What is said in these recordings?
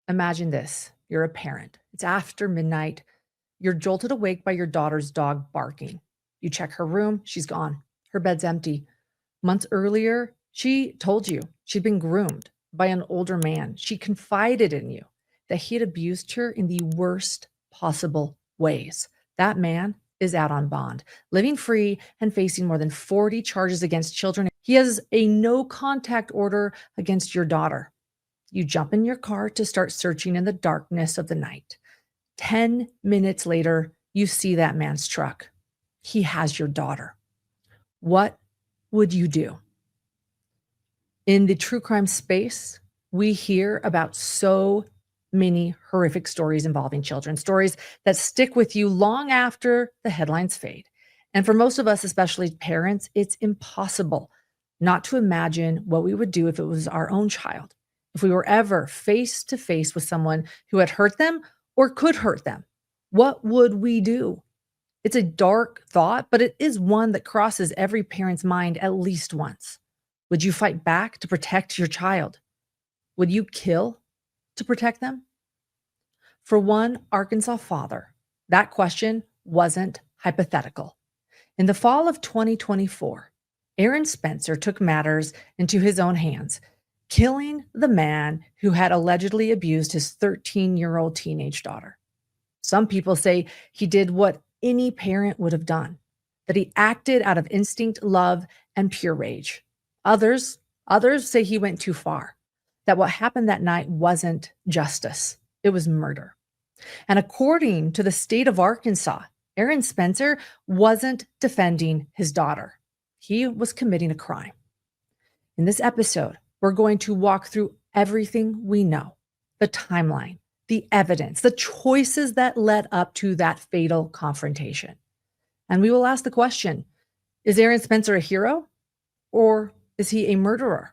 Imagine this. You're a parent. It's after midnight. You're jolted awake by your daughter's dog barking. You check her room. She's gone. Her bed's empty. Months earlier, she told you she'd been groomed by an older man. She confided in you that he had abused her in the worst possible ways. That man is out on bond, living free and facing more than 40 charges against children. He has a no contact order against your daughter. You jump in your car to start searching in the darkness of the night. 10 minutes later, you see that man's truck. He has your daughter. What would you do? In the true crime space, we hear about so many horrific stories involving children, stories that stick with you long after the headlines fade. And for most of us, especially parents, it's impossible not to imagine what we would do if it was our own child, if we were ever face to face with someone who had hurt them or could hurt them. What would we do? It's a dark thought, but it is one that crosses every parent's mind at least once. Would you fight back to protect your child? Would you kill to protect them? For one Arkansas father, that question wasn't hypothetical. In the fall of 2024, Aaron Spencer took matters into his own hands, killing the man who had allegedly abused his 13-year-old teenage daughter. Some people say he did what any parent would have done, that he acted out of instinct, love, and pure rage. Others say he went too far, that what happened that night wasn't justice, it was murder. And according to the state of Arkansas, Aaron Spencer wasn't defending his daughter. He was committing a crime. In this episode, we're going to walk through everything we know, the timeline, the evidence, the choices that led up to that fatal confrontation. And we will ask the question, is Aaron Spencer a hero or is he a murderer?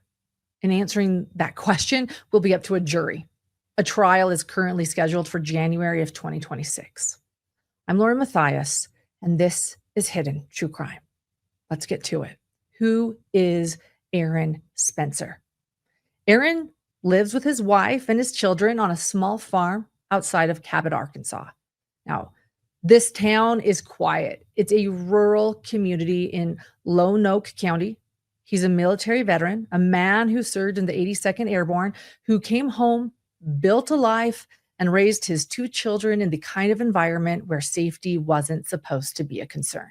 And answering that question will be up to a jury. A trial is currently scheduled for January of 2026. I'm Lauren Matthias, and this is Hidden True Crime. Let's get to it. Who is Aaron Spencer? Aaron lives with his wife and his children on a small farm outside of Cabot, Arkansas. Now, this town is quiet. It's a rural community in Lone Oak County. He's a military veteran, a man who served in the 82nd Airborne, who came home, built a life, and raised his two children in the kind of environment where safety wasn't supposed to be a concern.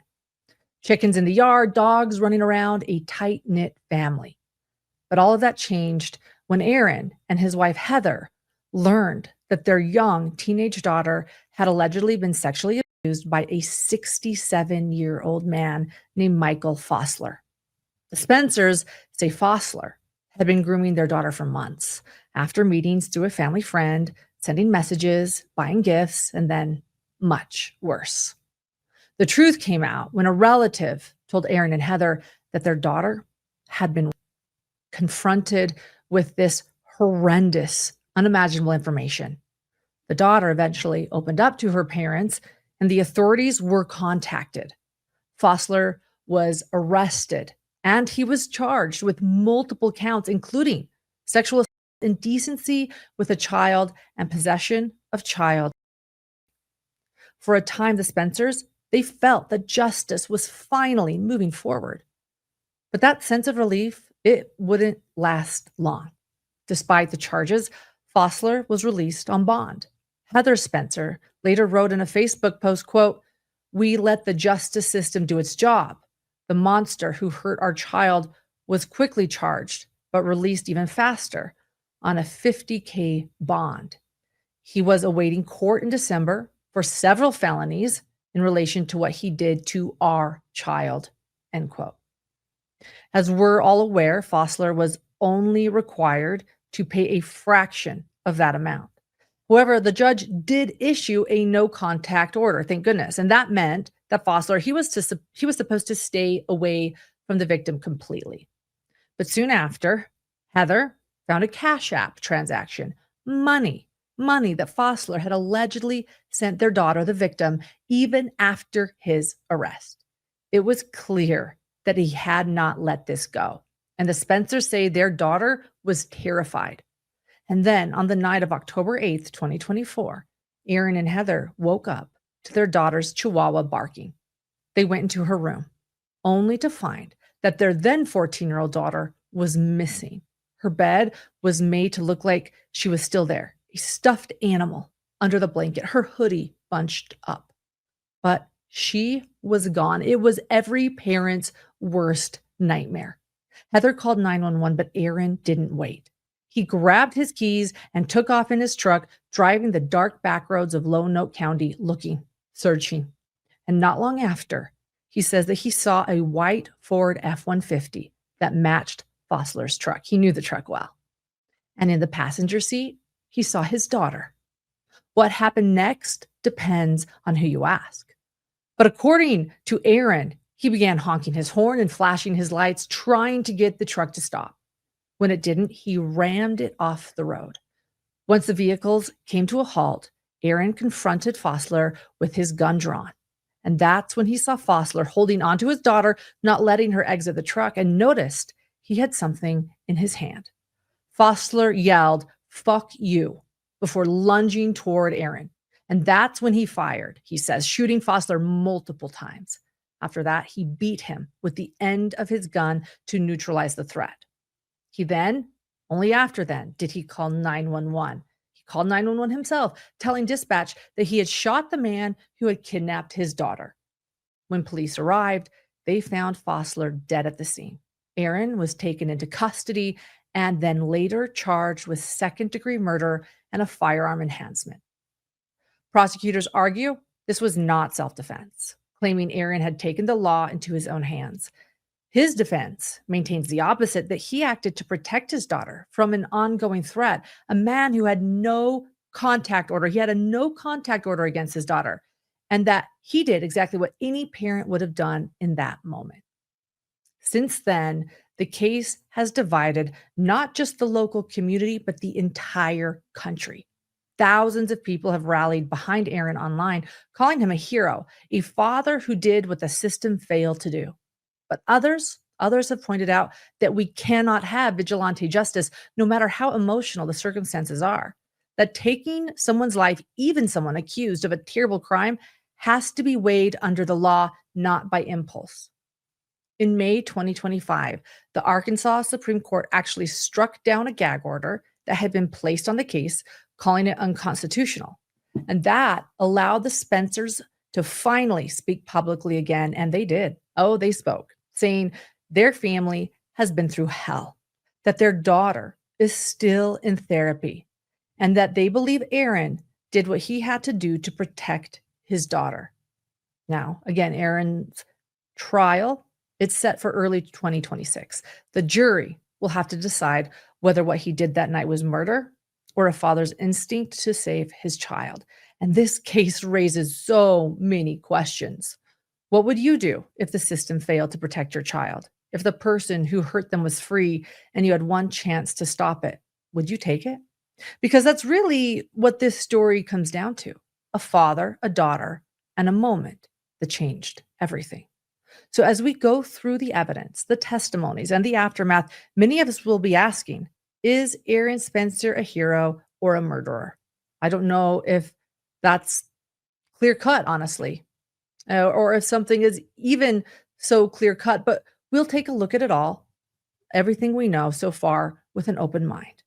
Chickens in the yard, dogs running around, a tight-knit family. But all of that changed when Aaron and his wife Heather learned that their young teenage daughter had allegedly been sexually abused by a 67-year-old man named Michael Fossler. The Spencers say Fossler had been grooming their daughter for months, after meetings through a family friend, sending messages, buying gifts, and then much worse. The truth came out when a relative told Aaron and Heather that their daughter had been confronted with this horrendous, unimaginable information. The daughter eventually opened up to her parents, and the authorities were contacted. Fossler was arrested, and he was charged with multiple counts, including sexual indecency with a child and possession of child. For a time, the Spencers, they felt that justice was finally moving forward. But that sense of relief, it wouldn't last long. Despite the charges, Fossler was released on bond. Heather Spencer later wrote in a Facebook post, quote, "We let the justice system do its job. The monster who hurt our child was quickly charged, but released even faster on a $50K bond. He was awaiting court in December for several felonies in relation to what he did to our child," end quote. As we're all aware, Fossler was only required to pay a fraction of that amount. However, the judge did issue a no contact order, thank goodness. And that meant that Fossler, he was supposed to stay away from the victim completely. But soon after, Heather found a Cash App transaction, money that Fossler had allegedly sent their daughter, the victim, even after his arrest. It was clear that he had not let this go. And the Spencers say their daughter was terrified. And then on the night of October 8th, 2024, Aaron and Heather woke up to their daughter's chihuahua barking. They went into her room, only to find that their then 14-year-old daughter was missing. Her bed was made to look like she was still there, a stuffed animal under the blanket, her hoodie bunched up. But she was gone. It was every parent's worst nightmare. Heather called 911, but Aaron didn't wait. He grabbed his keys and took off in his truck, driving the dark back roads of Lone Oak County, looking, searching. And not long after, he says that he saw a white Ford F-150 that matched Fossler's truck. He knew the truck well. And in the passenger seat, he saw his daughter. What happened next depends on who you ask. But according to Aaron, he began honking his horn and flashing his lights, trying to get the truck to stop. When it didn't, he rammed it off the road. Once the vehicles came to a halt, Aaron confronted Fossler with his gun drawn. And that's when he saw Fossler holding onto his daughter, not letting her exit the truck, and noticed he had something in his hand. Fossler yelled, "Fuck you," before lunging toward Aaron. And that's when he fired, he says, shooting Fossler multiple times. After that, he beat him with the end of his gun to neutralize the threat. He then, only after then, did he call 911. He called 911 himself, telling dispatch that he had shot the man who had kidnapped his daughter. When police arrived, they found Fossler dead at the scene. Aaron was taken into custody and then later charged with second-degree murder and a firearm enhancement. Prosecutors argue this was not self-defense, claiming Aaron had taken the law into his own hands. His defense maintains the opposite, that he acted to protect his daughter from an ongoing threat, a man who had no contact order. He had a no contact order against his daughter, and that he did exactly what any parent would have done in that moment. Since then, the case has divided not just the local community, but the entire country. Thousands of people have rallied behind Aaron online, calling him a hero, a father who did what the system failed to do. But others have pointed out that we cannot have vigilante justice, no matter how emotional the circumstances are. That taking someone's life, even someone accused of a terrible crime, has to be weighed under the law, not by impulse. In May 2025, the Arkansas Supreme Court actually struck down a gag order that had been placed on the case, calling it unconstitutional. And that allowed the Spencers to finally speak publicly again, and they did. Oh, they spoke, saying their family has been through hell, that their daughter is still in therapy, and that they believe Aaron did what he had to do to protect his daughter. Now, again, Aaron's trial, it's set for early 2026. The jury will have to decide whether what he did that night was murder or a father's instinct to save his child. And this case raises so many questions. What would you do if the system failed to protect your child? If the person who hurt them was free and you had one chance to stop it, would you take it? Because that's really what this story comes down to: a father, a daughter, and a moment that changed everything. So as we go through the evidence, the testimonies, and the aftermath, many of us will be asking, is Aaron Spencer a hero or a murderer? I don't know if that's clear cut, honestly, or if something is even so clear cut, but we'll take a look at it all, everything we know so far, with an open mind.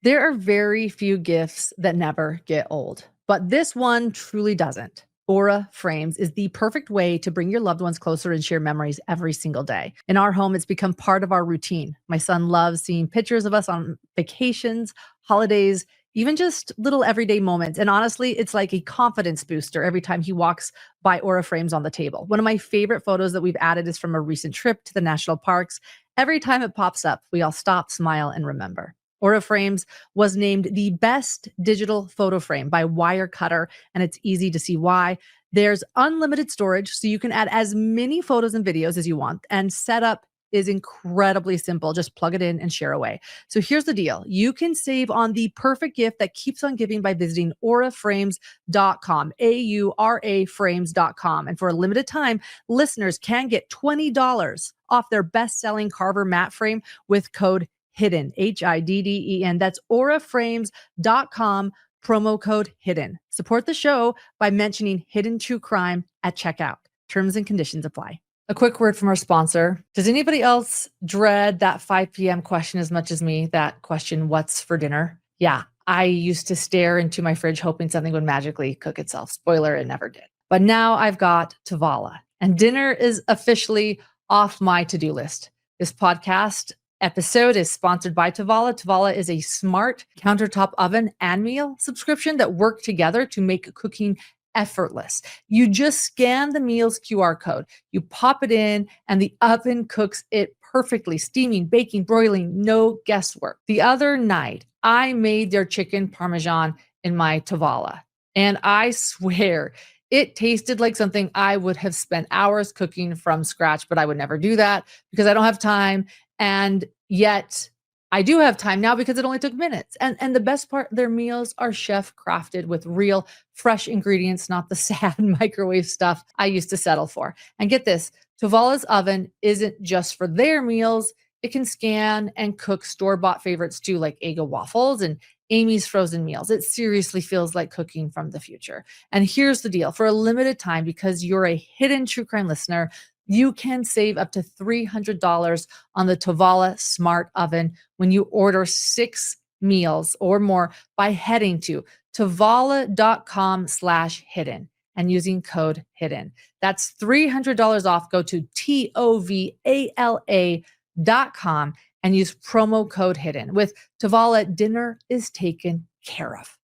There are very few gifts that never get old, but this one truly doesn't. Aura frames is the perfect way to bring your loved ones closer and share memories every single day. In our home, it's become part of our routine. My son loves seeing pictures of us on vacations, holidays, even just little everyday moments. And honestly, it's like a confidence booster every time he walks by Aura frames on the table. One of my favorite photos that we've added is from a recent trip to the national parks. Every time it pops up, we all stop, smile, and remember. Aura Frames was named the best digital photo frame by Wirecutter, and it's easy to see why. There's unlimited storage, so you can add as many photos and videos as you want, and setup is incredibly simple. Just plug it in and share away. So here's the deal. You can save on the perfect gift that keeps on giving by visiting auraframes.com, AURA frames.com. And for a limited time, listeners can get $20 off their best-selling Carver matte frame with code hidden, HIDDEN. That's auraframes.com, promo code hidden. Support the show by mentioning Hidden True Crime at checkout. Terms and conditions apply. A quick word from our sponsor. Does anybody else dread that 5 p.m. question as much as me? That question, what's for dinner? Yeah, I used to stare into my fridge hoping something would magically cook itself. Spoiler, it never did. But now I've got Tavalla, and dinner is officially off my to-do list. This podcast episode is sponsored by Tavalla. Tavalla is a smart countertop oven and meal subscription that work together to make cooking effortless. You just scan the meal's QR code, you pop it in, and the oven cooks it perfectly, steaming, baking, broiling, no guesswork. The other night, I made their chicken parmesan in my Tavalla, and I swear it tasted like something I would have spent hours cooking from scratch, but I would never do that because I don't have time. And yet I do have time now because it only took minutes. And the best part, their meals are chef crafted with real fresh ingredients, not the sad microwave stuff I used to settle for. And get this, Tavalla's oven isn't just for their meals. It can scan and cook store-bought favorites too, like Eggo waffles and Amy's frozen meals. It seriously feels like cooking from the future. And here's the deal. For a limited time, because you're a Hidden True Crime listener, you can save up to $300 on the Tavalla Smart Oven when you order 6 meals or more by heading to tavalla.com/hidden and using code HIDDEN. That's $300 off. Go to TOVALA.com and use promo code HIDDEN. With Tavalla, dinner is taken care of.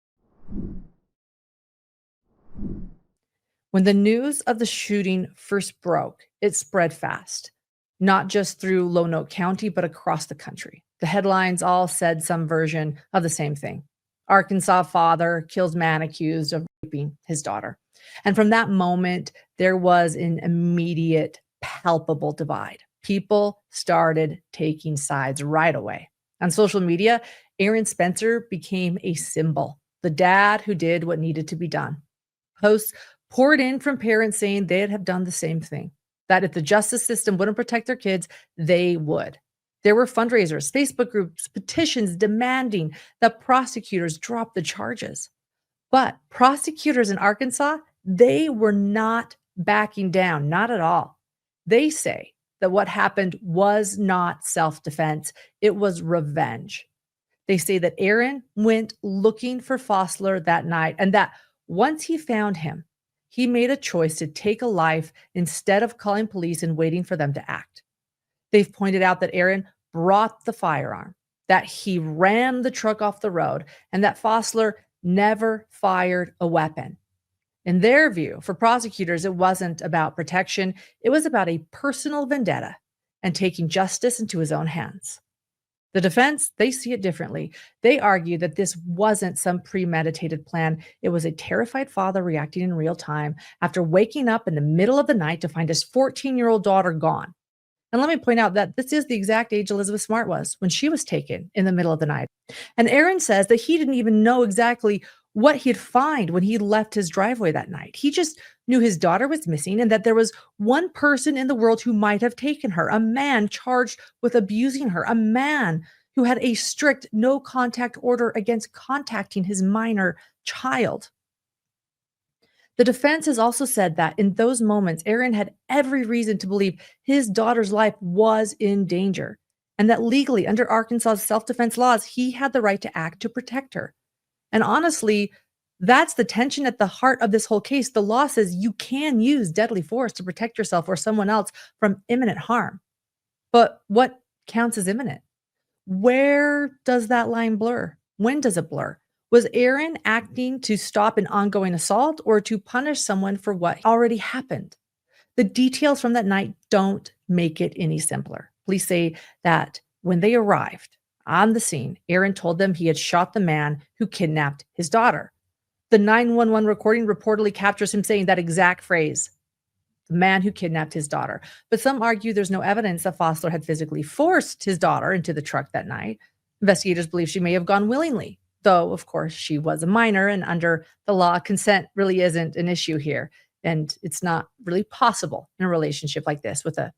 When the news of the shooting first broke, it spread fast, not just through Lonoke County, but across the country. The headlines all said some version of the same thing. Arkansas father kills man accused of raping his daughter. And from that moment, there was an immediate, palpable divide. People started taking sides right away. On social media, Aaron Spencer became a symbol, the dad who did what needed to be done. Posts poured in from parents saying they'd have done the same thing, that if the justice system wouldn't protect their kids, they would. There were fundraisers, Facebook groups, petitions demanding that prosecutors drop the charges. But prosecutors in Arkansas, they were not backing down, not at all. They say that what happened was not self-defense, it was revenge. They say that Aaron went looking for Fossler that night, and that once he found him, he made a choice to take a life instead of calling police and waiting for them to act. They've pointed out that Aaron brought the firearm, that he ran the truck off the road, and that Fossler never fired a weapon. In their view, for prosecutors, it wasn't about protection. It was about a personal vendetta and taking justice into his own hands. The defense, they see it differently. They argue that this wasn't some premeditated plan. It was a terrified father reacting in real time after waking up in the middle of the night to find his 14-year-old daughter gone. And let me point out that this is the exact age Elizabeth Smart was when she was taken in the middle of the night. And Aaron says that he didn't even know exactly what he'd find when he left his driveway that night. He just knew his daughter was missing and that there was one person in the world who might have taken her, a man charged with abusing her, a man who had a strict no contact order against contacting his minor child. The defense has also said that in those moments, Aaron had every reason to believe his daughter's life was in danger, and that legally, under Arkansas's self-defense laws, he had the right to act to protect her. And honestly, that's the tension at the heart of this whole case. The law says you can use deadly force to protect yourself or someone else from imminent harm. But what counts as imminent? Where does that line blur? When does it blur? Was Aaron acting to stop an ongoing assault or to punish someone for what already happened? The details from that night don't make it any simpler. Police say that when they arrived on the scene, Aaron told them he had shot the man who kidnapped his daughter. The 911 recording reportedly captures him saying that exact phrase, the man who kidnapped his daughter. But some argue there's no evidence that Fossler had physically forced his daughter into the truck that night. Investigators believe she may have gone willingly, though, of course, she was a minor, and under the law, consent really isn't an issue here. And it's not really possible in a relationship like this with a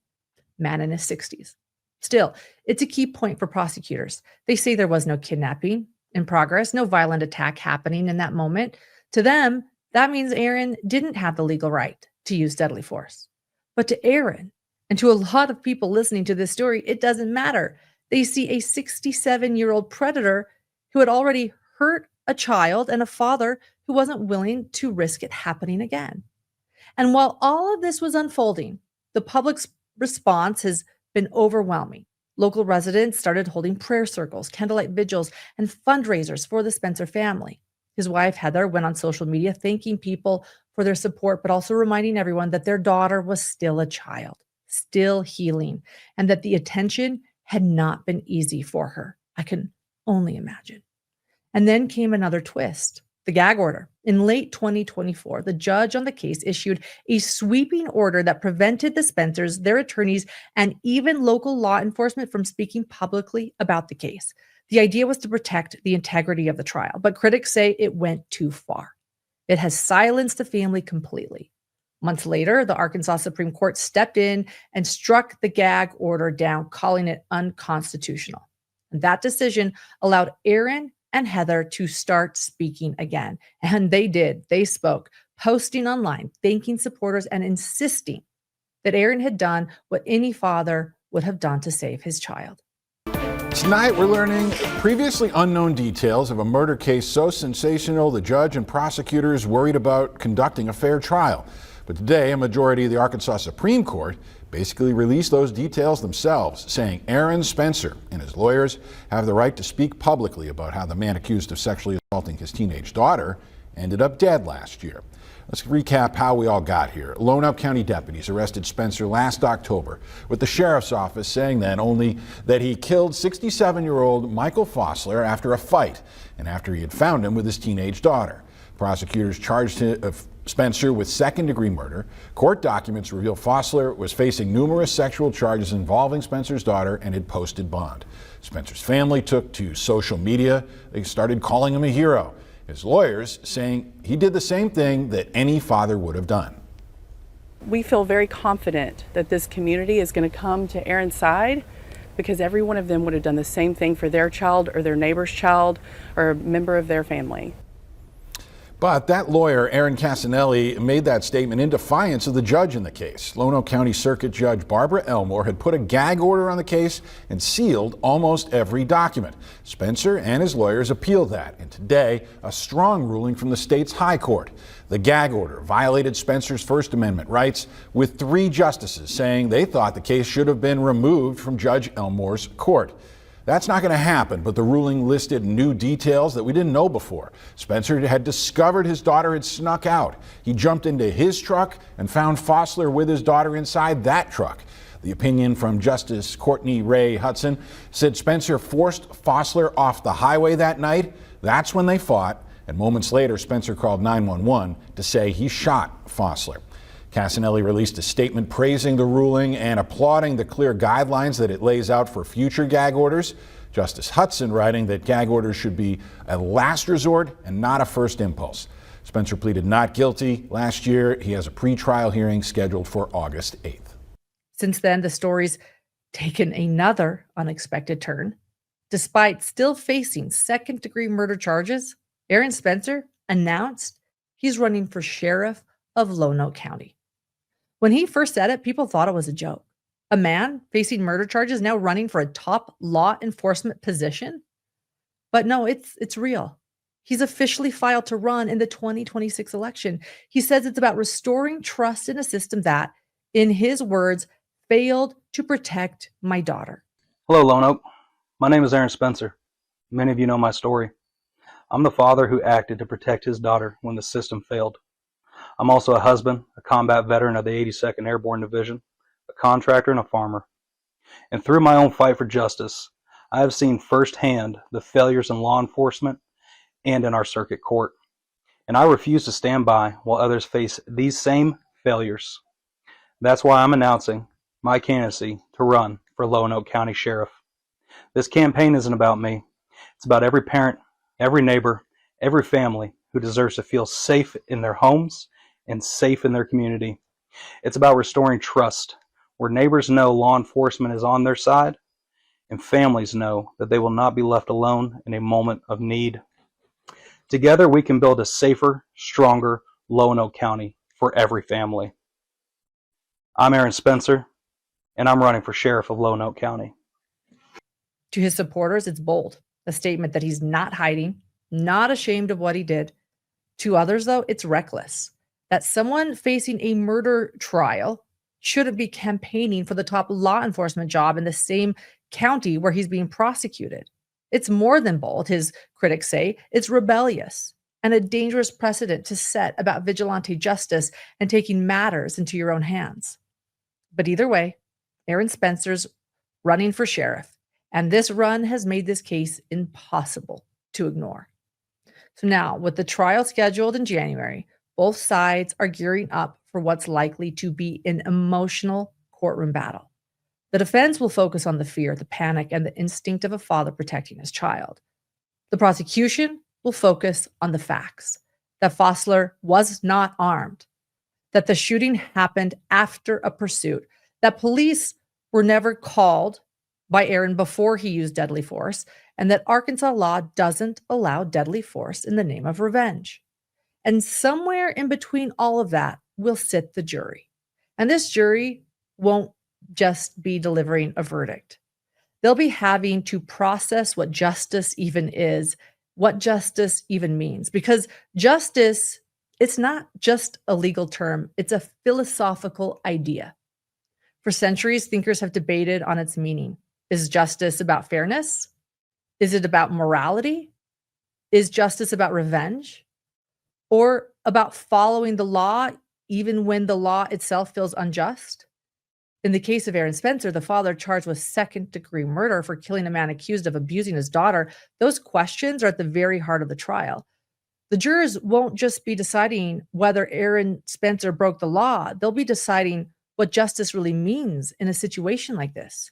man in his 60s. Still, it's a key point for prosecutors. They say there was no kidnapping in progress, no violent attack happening in that moment. To them, that means Aaron didn't have the legal right to use deadly force. But to Aaron, and to a lot of people listening to this story, it doesn't matter. They see a 67-year-old predator who had already hurt a child and a father who wasn't willing to risk it happening again. And while all of this was unfolding, the public's response has been overwhelming. Local residents started holding prayer circles, candlelight vigils, and fundraisers for the Spencer family. His wife, Heather, went on social media thanking people for their support, but also reminding everyone that their daughter was still a child, still healing, and that the attention had not been easy for her. I can only imagine. And then came another twist. The gag order. In late 2024, the judge on the case issued a sweeping order that prevented the Spencers, their attorneys, and even local law enforcement from speaking publicly about the case. The idea was to protect the integrity of the trial, but critics say it went too far. It has silenced the family completely. Months later, the Arkansas Supreme Court stepped in and struck the gag order down, calling it unconstitutional. And that decision allowed Aaron and Heather to start speaking again. And they did. They spoke, posting online, thanking supporters, and insisting that Aaron had done what any father would have done to save his child. Tonight, we're learning previously unknown details of a murder case so sensational the judge and prosecutors worried about conducting a fair trial. But today, a majority of the Arkansas Supreme Court basically released those details themselves, saying Aaron Spencer and his lawyers have the right to speak publicly about how the man accused of sexually assaulting his teenage daughter ended up dead last year. Let's recap how we all got here. Lonoke County deputies arrested Spencer last October, with the sheriff's office saying then only that he killed 67-year-old Michael Fossler after a fight and after he had found him with his teenage daughter. Prosecutors charged Spencer with second-degree murder. Court documents reveal Fossler was facing numerous sexual charges involving Spencer's daughter and had posted bond. Spencer's family took to social media. They started calling him a hero. His lawyers saying he did the same thing that any father would have done. We feel very confident that this community is going to come to Aaron's side because every one of them would have done the same thing for their child or their neighbor's child or a member of their family. But that lawyer, Aaron Casanelli, made that statement in defiance of the judge in the case. Lonoke County Circuit Judge Barbara Elmore had put a gag order on the case and sealed almost every document. Spencer and his lawyers appealed that, and today, a strong ruling from the state's high court. The gag order violated Spencer's First Amendment rights, with 3 justices saying they thought the case should have been removed from Judge Elmore's court. That's not going to happen, but the ruling listed new details that we didn't know before. Spencer had discovered his daughter had snuck out. He jumped into his truck and found Fossler with his daughter inside that truck. The opinion from Justice Courtney Ray Hudson said Spencer forced Fossler off the highway that night. That's when they fought, and moments later, Spencer called 911 to say he shot Fossler. Casanelli released a statement praising the ruling and applauding the clear guidelines that it lays out for future gag orders. Justice Hudson writing that gag orders should be a last resort and not a first impulse. Spencer pleaded not guilty last year. He has a pretrial hearing scheduled for August 8th. Since then, the story's taken another unexpected turn. Despite still facing second-degree murder charges, Aaron Spencer announced he's running for sheriff of Lonoke County. When he first said it, people thought it was a joke. A man facing murder charges now running for a top law enforcement position? But no, it's real. He's officially filed to run in the 2026 election. He says it's about restoring trust in a system that, in his words, failed to protect my daughter. Hello, Lonoke. My name is Aaron Spencer. Many of you know my story. I'm the father who acted to protect his daughter when the system failed. I'm also a husband, a combat veteran of the 82nd Airborne Division, a contractor, and a farmer. And through my own fight for justice, I have seen firsthand the failures in law enforcement and in our circuit court. And I refuse to stand by while others face these same failures. That's why I'm announcing my candidacy to run for Lonoke County Sheriff. This campaign isn't about me. It's about every parent, every neighbor, every family who deserves to feel safe in their homes and safe in their community. It's about restoring trust, where neighbors know law enforcement is on their side and families know that they will not be left alone in a moment of need. Together, we can build a safer, stronger Lonoke County for every family. I'm Aaron Spencer, and I'm running for sheriff of Lonoke County. To his supporters, it's bold, a statement that he's not hiding, not ashamed of what he did. To others, though, it's reckless, that someone facing a murder trial shouldn't be campaigning for the top law enforcement job in the same county where he's being prosecuted. It's more than bold, his critics say. It's rebellious and a dangerous precedent to set about vigilante justice and taking matters into your own hands. But either way, Aaron Spencer's running for sheriff, and this run has made this case impossible to ignore. So now, with the trial scheduled in January, both sides are gearing up for what's likely to be an emotional courtroom battle. The defense will focus on the fear, the panic, and the instinct of a father protecting his child. The prosecution will focus on the facts, that Fossler was not armed, that the shooting happened after a pursuit, that police were never called by Aaron before he used deadly force, and that Arkansas law doesn't allow deadly force in the name of revenge. And somewhere in between all of that will sit the jury. And this jury won't just be delivering a verdict. They'll be having to process what justice even is, what justice even means. Because justice, it's not just a legal term, it's a philosophical idea. For centuries, thinkers have debated on its meaning. Is justice about fairness? Is it about morality? Is justice about revenge? Or about following the law even when the law itself feels unjust? In the case of Aaron Spencer, the father charged with second-degree murder for killing a man accused of abusing his daughter, those questions are at the very heart of the trial. The jurors won't just be deciding whether Aaron Spencer broke the law. They'll be deciding what justice really means in a situation like this.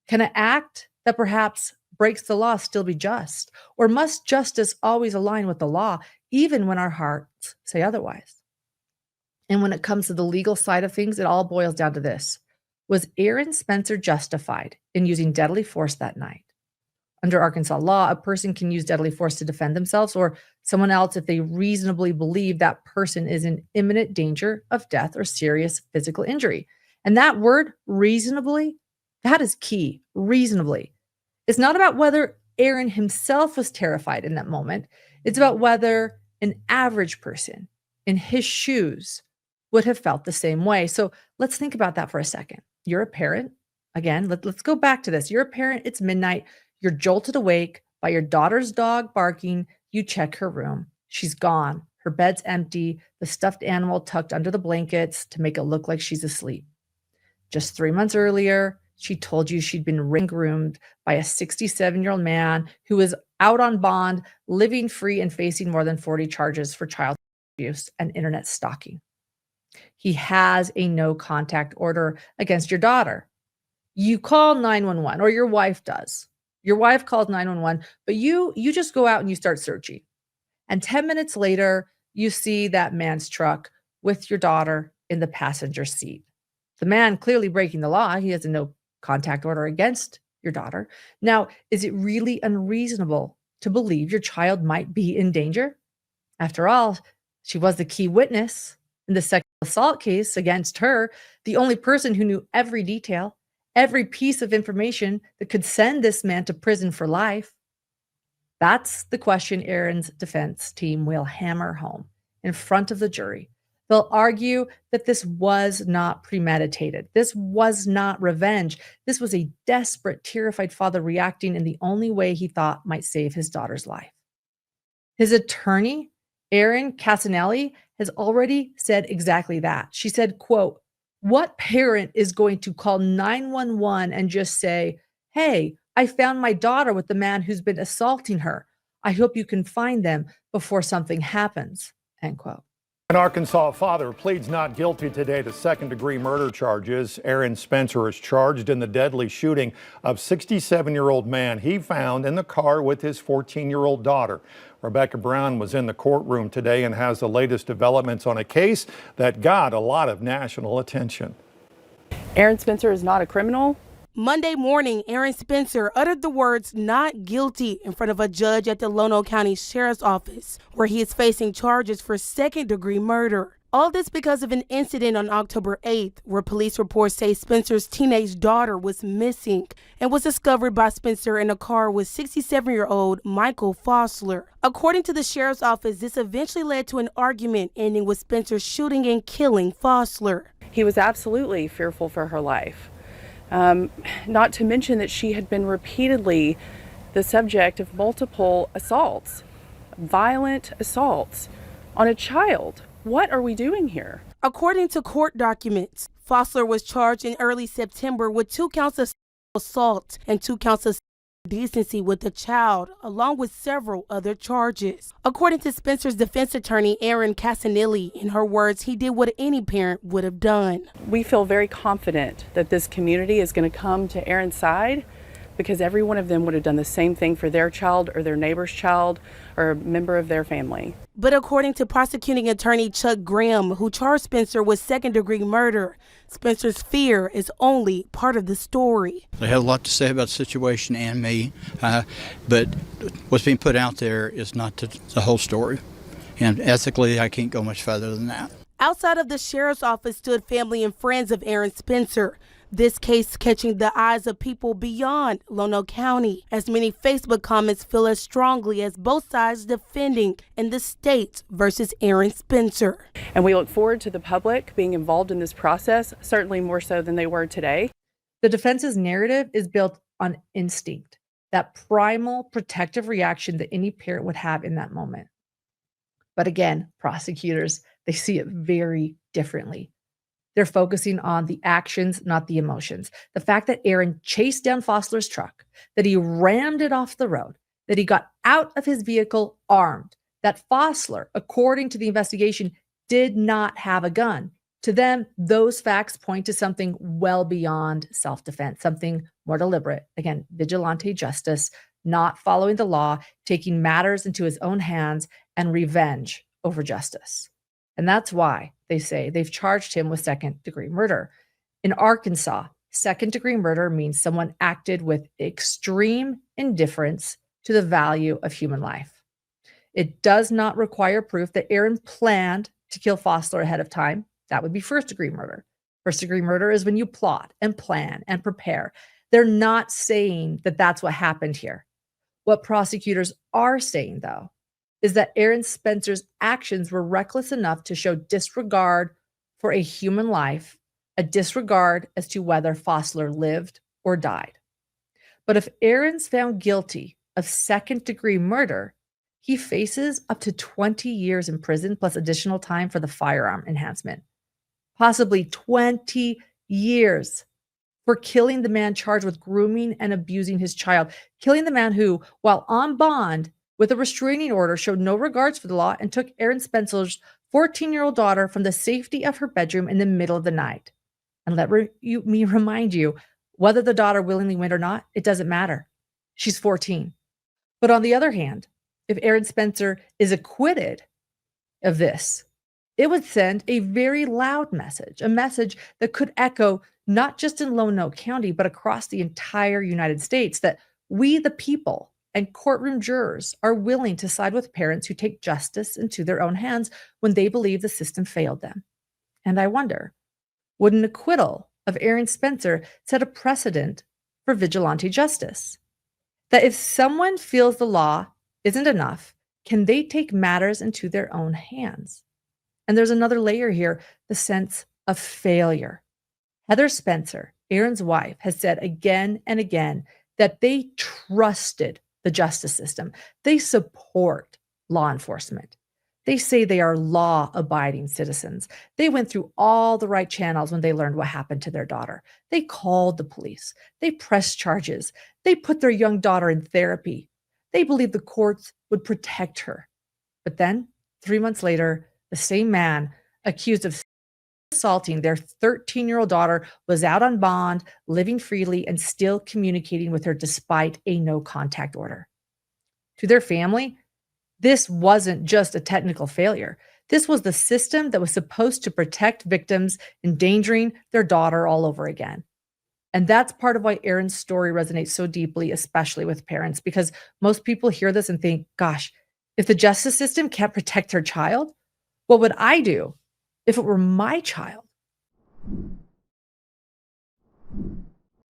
Can an act that perhaps breaks the law still be just? Or must justice always align with the law, even when our hearts say otherwise? And when it comes to the legal side of things, it all boils down to this. Was Aaron Spencer justified in using deadly force that night? Under Arkansas law, a person can use deadly force to defend themselves or someone else if they reasonably believe that person is in imminent danger of death or serious physical injury. And that word, reasonably, that is key, reasonably. It's not about whether Aaron himself was terrified in that moment. It's about whether an average person in his shoes would have felt the same way. So let's think about that for a second. You're a parent. Again, let's go back to this. You're a parent. It's midnight. You're jolted awake by your daughter's dog barking. You check her room. She's gone. Her bed's empty. The stuffed animal tucked under the blankets to make it look like she's asleep. Just 3 months earlier, she told you she'd been ring-groomed by a 67-year-old man who was out on bond, living free and facing more than 40 charges for child abuse and internet stalking. He has a no-contact order against your daughter. You call 911, or your wife does. Your wife calls 911, but you just go out and you start searching. And 10 minutes later, you see that man's truck with your daughter in the passenger seat. The man clearly breaking the law. He has a no-contact order against your daughter. Now, is it really unreasonable to believe your child might be in danger? After all, she was the key witness in the sexual assault case against her, the only person who knew every detail, every piece of information that could send this man to prison for life. That's the question Aaron's defense team will hammer home in front of the jury. They'll argue that this was not premeditated. This was not revenge. This was a desperate, terrified father reacting in the only way he thought might save his daughter's life. His attorney, Erin Casanelli, has already said exactly that. She said, quote, "What parent is going to call 911 and just say, 'Hey, I found my daughter with the man who's been assaulting her. I hope you can find them before something happens,'" end quote. An Arkansas father pleads not guilty today to second-degree murder charges. Aaron Spencer is charged in the deadly shooting of 67-year-old man he found in the car with his 14-year-old daughter. Rebecca Brown was in the courtroom today and has the latest developments on a case that got a lot of national attention. Aaron Spencer is not a criminal. Monday morning, Aaron Spencer uttered the words "not guilty" in front of a judge at the Lono County Sheriff's Office, where he is facing charges for second-degree murder. All this because of an incident on October 8th, where police reports say Spencer's teenage daughter was missing and was discovered by Spencer in a car with 67-year-old Michael Fossler. According to the sheriff's office, this eventually led to an argument ending with Spencer shooting and killing Fossler. He was absolutely fearful for her life. Not to mention that she had been repeatedly the subject of multiple assaults, violent assaults on a child. What are we doing here? According to court documents, Fossler was charged in early September with 2 counts of assault and 2 counts of decency with a child, along with several other charges. According to Spencer's defense attorney, Erin Casanelli, in her words, he did what any parent would have done. We feel very confident that this community is going to come to Aaron's side because every one of them would have done the same thing for their child or their neighbor's child or a member of their family. But according to prosecuting attorney Chuck Graham, who charged Spencer with second-degree murder, Spencer's fear is only part of the story. They have a lot to say about the situation and me, but what's being put out there is not the whole story. And ethically, I can't go much further than that. Outside of the sheriff's office stood family and friends of Aaron Spencer. This case catching the eyes of people beyond Lono County, as many Facebook comments feel as strongly as both sides defending in the state versus Aaron Spencer. And we look forward to the public being involved in this process, certainly more so than they were today. The defense's narrative is built on instinct, that primal protective reaction that any parent would have in that moment. But again, prosecutors, they see it very differently. They're focusing on the actions, not the emotions. The fact that Aaron chased down Fossler's truck, that he rammed it off the road, that he got out of his vehicle armed, that Fossler, according to the investigation, did not have a gun. To them, those facts point to something well beyond self-defense, something more deliberate. Again, vigilante justice, not following the law, taking matters into his own hands, and revenge over justice. And that's why they say they've charged him with second-degree murder. In Arkansas, second-degree murder means someone acted with extreme indifference to the value of human life. It does not require proof that Aaron planned to kill Fossler ahead of time. That would be first-degree murder. First-degree murder is when you plot and plan and prepare. They're not saying that that's what happened here. What prosecutors are saying, though, is that Aaron Spencer's actions were reckless enough to show disregard for a human life, a disregard as to whether Fossler lived or died. But if Aaron's found guilty of second-degree murder, he faces up to 20 years in prison plus additional time for the firearm enhancement. Possibly 20 years for killing the man charged with grooming and abusing his child, killing the man who, while on bond, with a restraining order, showed no regards for the law and took Aaron Spencer's 14-year-old daughter from the safety of her bedroom in the middle of the night. And let me remind you, whether the daughter willingly went or not, it doesn't matter. She's 14. But on the other hand, if Aaron Spencer is acquitted of this, it would send a very loud message, a message that could echo not just in Lono County, but across the entire United States, that we, the people, and courtroom jurors are willing to side with parents who take justice into their own hands when they believe the system failed them. And I wonder, would an acquittal of Aaron Spencer set a precedent for vigilante justice? That if someone feels the law isn't enough, can they take matters into their own hands? And there's another layer here, the sense of failure. Heather Spencer, Aaron's wife, has said again and again that they trusted the justice system. They support law enforcement. They say they are law-abiding citizens. They went through all the right channels when they learned what happened to their daughter. They called the police. They pressed charges. They put their young daughter in therapy. They believed the courts would protect her. But then, 3 months later, the same man accused of assaulting their 13-year-old daughter was out on bond, living freely, and still communicating with her despite a no-contact order. To their family, this wasn't just a technical failure. This was the system that was supposed to protect victims endangering their daughter all over again. And that's part of why Aaron's story resonates so deeply, especially with parents, because most people hear this and think, gosh, if the justice system can't protect their child, what would I do if it were my child?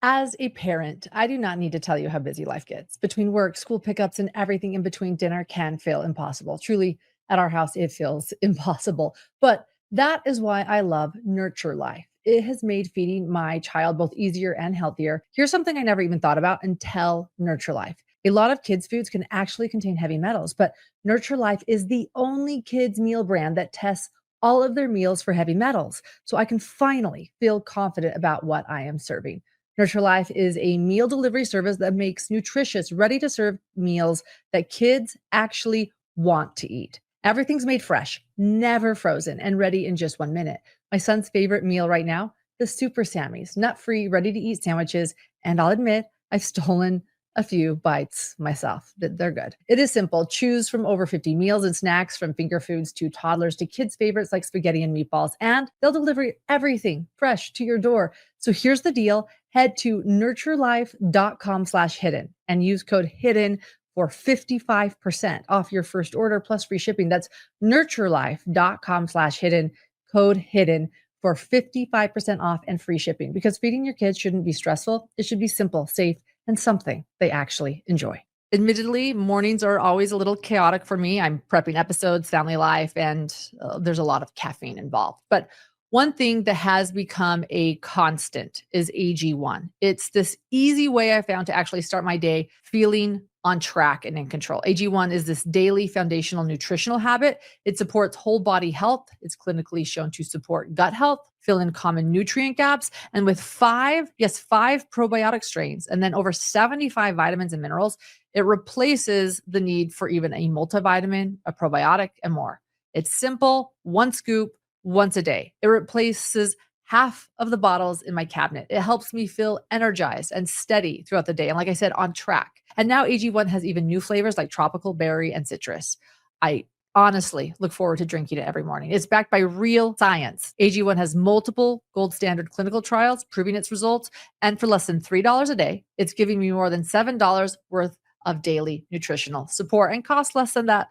As a parent, I do not need to tell you how busy life gets. Between work, school pickups, and everything in between, dinner can feel impossible. Truly, at our house, it feels impossible. But that is why I love Nurture Life. It has made feeding my child both easier and healthier. Here's something I never even thought about until Nurture Life. A lot of kids' foods can actually contain heavy metals, but Nurture Life is the only kids' meal brand that tests all of their meals for heavy metals. So I can finally feel confident about what I am serving. Nurture Life is a meal delivery service that makes nutritious, ready to serve meals that kids actually want to eat. Everything's made fresh, never frozen, and ready in just 1 minute. My son's favorite meal right now, the Super Sammys, nut-free, ready-to-eat sandwiches. And I'll admit, I've stolen a few bites myself. They're good. It is simple. Choose from over 50 meals and snacks, from finger foods to toddlers to kids' favorites like spaghetti and meatballs. And they'll deliver everything fresh to your door. So here's the deal. Head to nurturelife.com/hidden and use code HIDDEN for 55% off your first order plus free shipping. That's nurturelife.com/hidden, code HIDDEN for 55% off and free shipping. Because feeding your kids shouldn't be stressful. It should be simple, safe, and something they actually enjoy. Admittedly, mornings are always a little chaotic for me. I'm prepping episodes, family life, and there's a lot of caffeine involved. But one thing that has become a constant is AG1. It's this easy way I found to actually start my day feeling on track and in control. AG1 is this daily foundational nutritional habit. It supports whole body health. It's clinically shown to support gut health, fill in common nutrient gaps, and with five probiotic strains, and then over 75 vitamins and minerals, it replaces the need for even a multivitamin, a probiotic, and more. It's simple, one scoop, once a day. It replaces half of the bottles in my cabinet. It helps me feel energized and steady throughout the day. And like I said, on track. And now AG1 has even new flavors like tropical, berry, and citrus. I honestly look forward to drinking it every morning. It's backed by real science. AG1 has multiple gold standard clinical trials proving its results. And for less than $3 a day, it's giving me more than $7 worth of daily nutritional support and costs less than that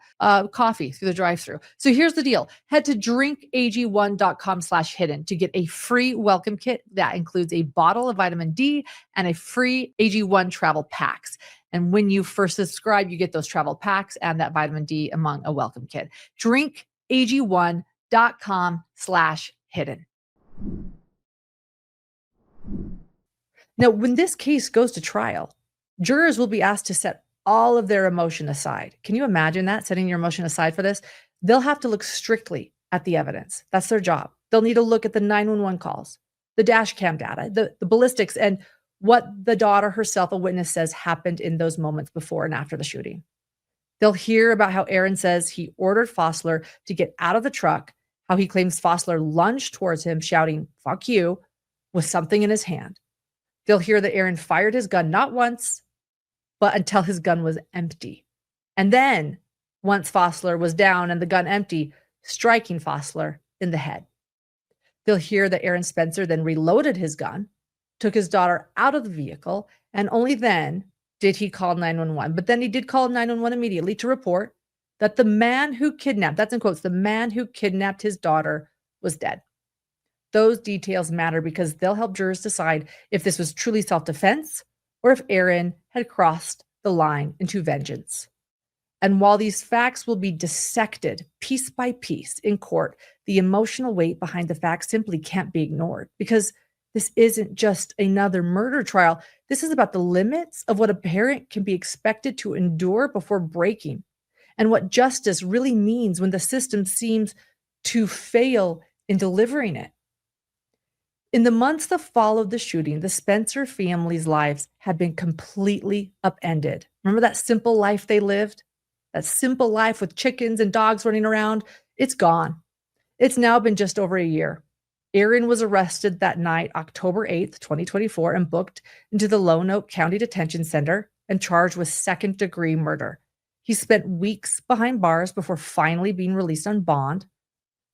coffee through the drive-thru. So here's the deal. Head to drinkag1.com/hidden to get a free welcome kit that includes a bottle of vitamin D and a free AG1 travel packs. And when you first subscribe, you get those travel packs and that vitamin D among a welcome kit. drinkag1.com/hidden. Now, when this case goes to trial, jurors will be asked to set all of their emotion aside. Can you imagine that, setting your emotion aside for this? They'll have to look strictly at the evidence. That's their job. They'll need to look at the 911 calls, the dash cam data, the ballistics, and what the daughter herself, a witness, says happened in those moments before and after the shooting. They'll hear about how Aaron says he ordered Fossler to get out of the truck, how he claims Fossler lunged towards him, shouting, "Fuck you," with something in his hand. They'll hear that Aaron fired his gun not once, but until his gun was empty. And then, once Fossler was down and the gun empty, striking Fossler in the head. They'll hear that Aaron Spencer then reloaded his gun, took his daughter out of the vehicle, and only then did he call 911. But then he did call 911 immediately to report that the man who kidnapped, that's in quotes, the man who kidnapped his daughter was dead. Those details matter because they'll help jurors decide if this was truly self-defense or if Aaron had crossed the line into vengeance. And while these facts will be dissected piece by piece in court, the emotional weight behind the facts simply can't be ignored because this isn't just another murder trial. This is about the limits of what a parent can be expected to endure before breaking, and what justice really means when the system seems to fail in delivering it. In the months that followed the shooting, the Spencer family's lives had been completely upended. Remember that simple life they lived? That simple life with chickens and dogs running around? It's gone. It's now been just over a year. Aaron was arrested that night, October 8th, 2024, and booked into the Lauono County Detention Center and charged with second-degree murder. He spent weeks behind bars before finally being released on bond.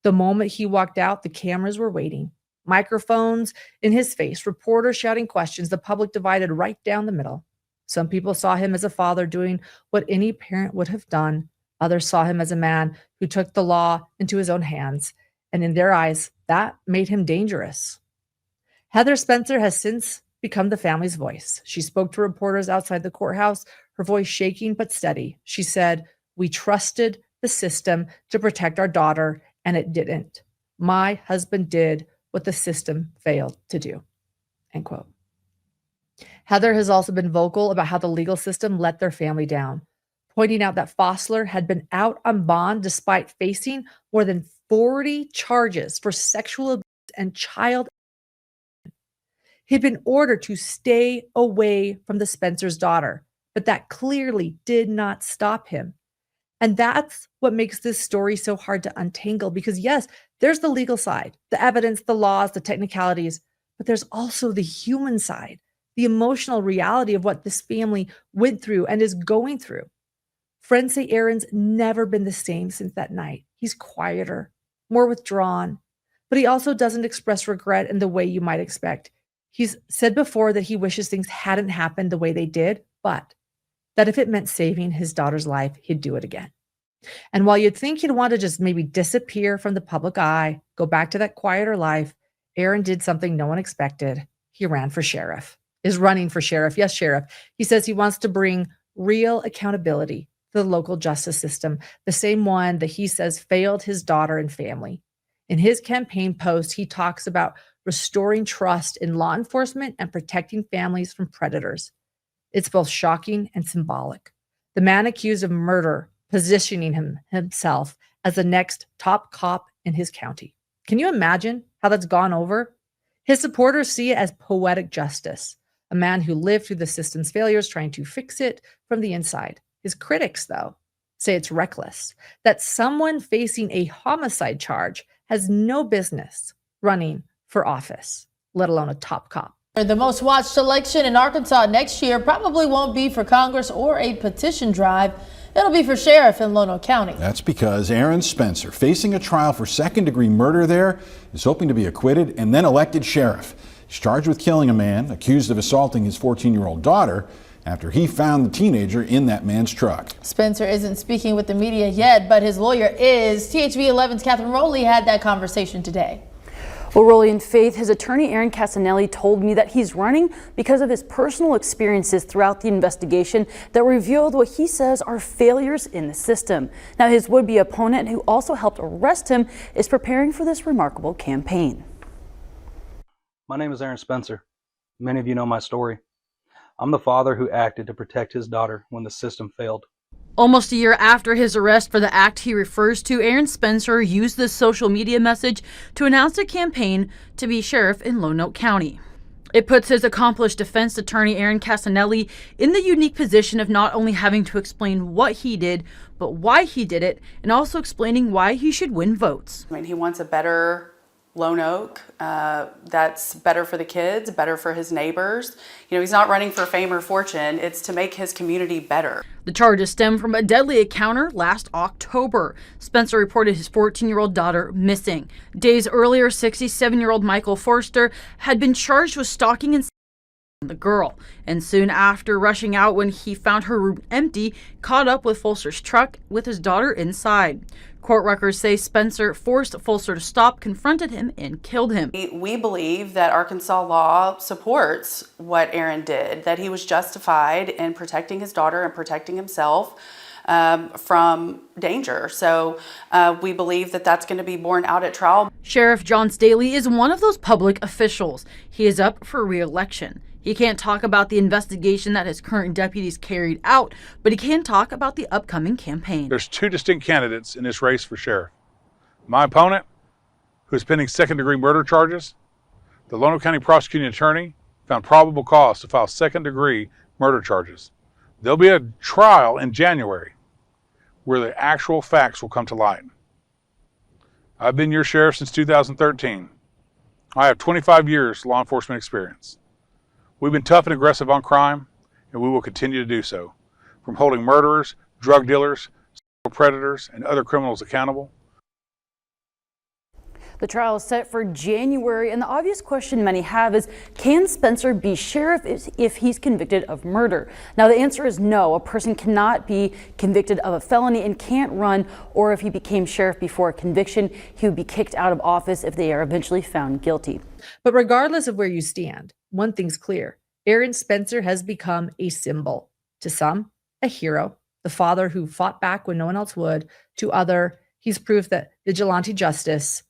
The moment he walked out, the cameras were waiting. Microphones in his face, reporters shouting questions, the public divided right down the middle. Some people saw him as a father doing what any parent would have done. Others saw him as a man who took the law into his own hands, and in their eyes, that made him dangerous. Heather Spencer has since become the family's voice. She spoke to reporters outside the courthouse, her voice shaking but steady. She said, "We trusted the system to protect our daughter, and it didn't. My husband did what the system failed to do." End quote. Heather has also been vocal about how the legal system let their family down, pointing out that Fossler had been out on bond despite facing more than 40 charges for sexual abuse and child. He'd been ordered to stay away from the Spencer's daughter, but that clearly did not stop him. And that's what makes this story so hard to untangle because, yes, there's the legal side, the evidence, the laws, the technicalities, but there's also the human side, the emotional reality of what this family went through and is going through. Friends say Aaron's never been the same since that night. He's quieter, more withdrawn, but he also doesn't express regret in the way you might expect. He's said before that he wishes things hadn't happened the way they did, but that if it meant saving his daughter's life, he'd do it again. And while you'd think he'd want to just maybe disappear from the public eye, go back to that quieter life, Aaron did something no one expected. He ran for sheriff, is running for sheriff. Yes, sheriff. He says he wants to bring real accountability to the local justice system, the same one that he says failed his daughter and family. In his campaign post, he talks about restoring trust in law enforcement and protecting families from predators. It's both shocking and symbolic. The man accused of murder positioning himself as the next top cop in his county. Can you imagine how that's gone over? His supporters see it as poetic justice, a man who lived through the system's failures trying to fix it from the inside. His critics, though, say it's reckless, that someone facing a homicide charge has no business running for office, let alone a top cop. The most watched election in Arkansas next year probably won't be for Congress or a petition drive. It'll be for sheriff in Lono County. That's because Aaron Spencer, facing a trial for second-degree murder there, is hoping to be acquitted and then elected sheriff. He's charged with killing a man accused of assaulting his 14-year-old daughter after he found the teenager in that man's truck. Spencer isn't speaking with the media yet, but his lawyer is. THV 11's Catherine Rowley had that conversation today. Well, Rolly and Faith, his attorney Aaron Casanelli told me that he's running because of his personal experiences throughout the investigation that revealed what he says are failures in the system. Now, his would-be opponent, who also helped arrest him, is preparing for this remarkable campaign. My name is Aaron Spencer. Many of you know my story. I'm the father who acted to protect his daughter when the system failed. Almost a year after his arrest for the act he refers to, Aaron Spencer used this social media message to announce a campaign to be sheriff in Lonoke County. It puts his accomplished defense attorney Aaron Casanelli in the unique position of not only having to explain what he did, but why he did it, and also explaining why he should win votes. I mean, he wants a better Lonoke that's better for the kids, better for his neighbors. You know, he's not running for fame or fortune. It's to make his community better. The charges stem from a deadly encounter last October. Spencer reported his 14-year-old daughter missing. Days earlier, 67-year-old Michael Forster had been charged with stalking and the girl, and soon after rushing out when he found her room empty, caught up with Forster's truck with his daughter inside. Court records say Spencer forced Forster to stop, confronted him, and killed him. We believe that Arkansas law supports what Aaron did, that he was justified in protecting his daughter and protecting himself from danger. So we believe that that's going to be borne out at trial. Sheriff John Staley is one of those public officials. He is up for re-election. He can't talk about the investigation that his current deputies carried out, but he can talk about the upcoming campaign. There's two distinct candidates in this race for sheriff. My opponent, who is pending second-degree murder charges, the Lonoke County prosecuting attorney found probable cause to file second-degree murder charges. There'll be a trial in January where the actual facts will come to light. I've been your sheriff since 2013. I have 25 years law enforcement experience. We've been tough and aggressive on crime, and we will continue to do so. From holding murderers, drug dealers, sexual predators, and other criminals accountable. The trial is set for January, and the obvious question many have is, can Spencer be sheriff if he's convicted of murder? Now, the answer is no. A person cannot be convicted of a felony and can't run, or if he became sheriff before a conviction, he would be kicked out of office if they are eventually found guilty. But regardless of where you stand, one thing's clear. Aaron Spencer has become a symbol. To some, a hero, the father who fought back when no one else would. To other, he's proof that vigilante justice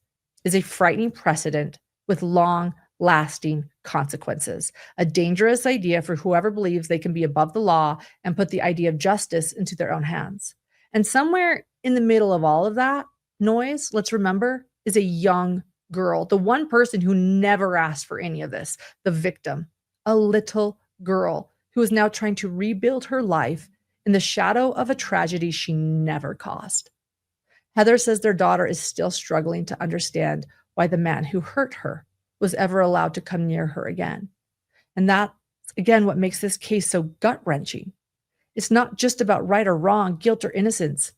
is a frightening precedent with long-lasting consequences, a dangerous idea for whoever believes they can be above the law and put the idea of justice into their own hands. And somewhere in the middle of all of that noise, let's remember, is a young girl, the one person who never asked for any of this, the victim, a little girl who is now trying to rebuild her life in the shadow of a tragedy she never caused. Heather says their daughter is still struggling to understand why the man who hurt her was ever allowed to come near her again. And that's, again, what makes this case so gut-wrenching. It's not just about right or wrong, guilt or innocence.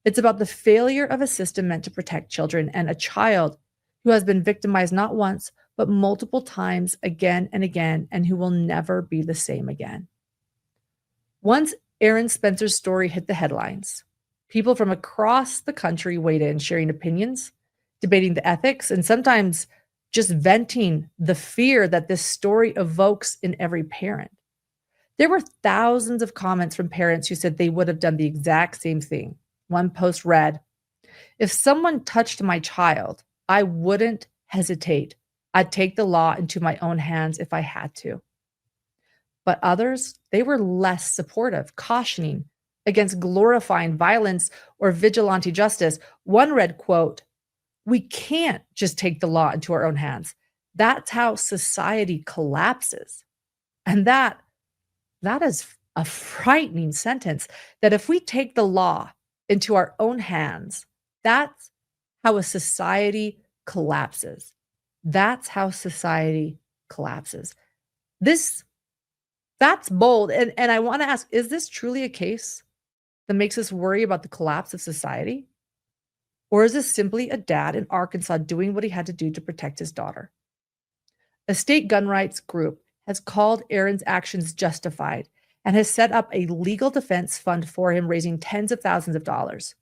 It's about the failure of a system meant to protect children and a child who has been victimized not once, but multiple times again and again, and who will never be the same again. Once Aaron Spencer's story hit the headlines, people from across the country weighed in, sharing opinions, debating the ethics, and sometimes just venting the fear that this story evokes in every parent. There were thousands of comments from parents who said they would have done the exact same thing. One post read, "If someone touched my child, I wouldn't hesitate. I'd take the law into my own hands if I had to." But others, they were less supportive, cautioning against glorifying violence or vigilante justice. One read, quote, "We can't just take the law into our own hands. That's how society collapses." And that is a frightening sentence, that if we take the law into our own hands, that's how a society collapses. That's how society collapses. That's bold. And I want to ask, is this truly a case that makes us worry about the collapse of society? Or is this simply a dad in Arkansas doing what he had to do to protect his daughter? A state gun rights group has called Aaron's actions justified and has set up a legal defense fund for him, raising tens of thousands of dollars.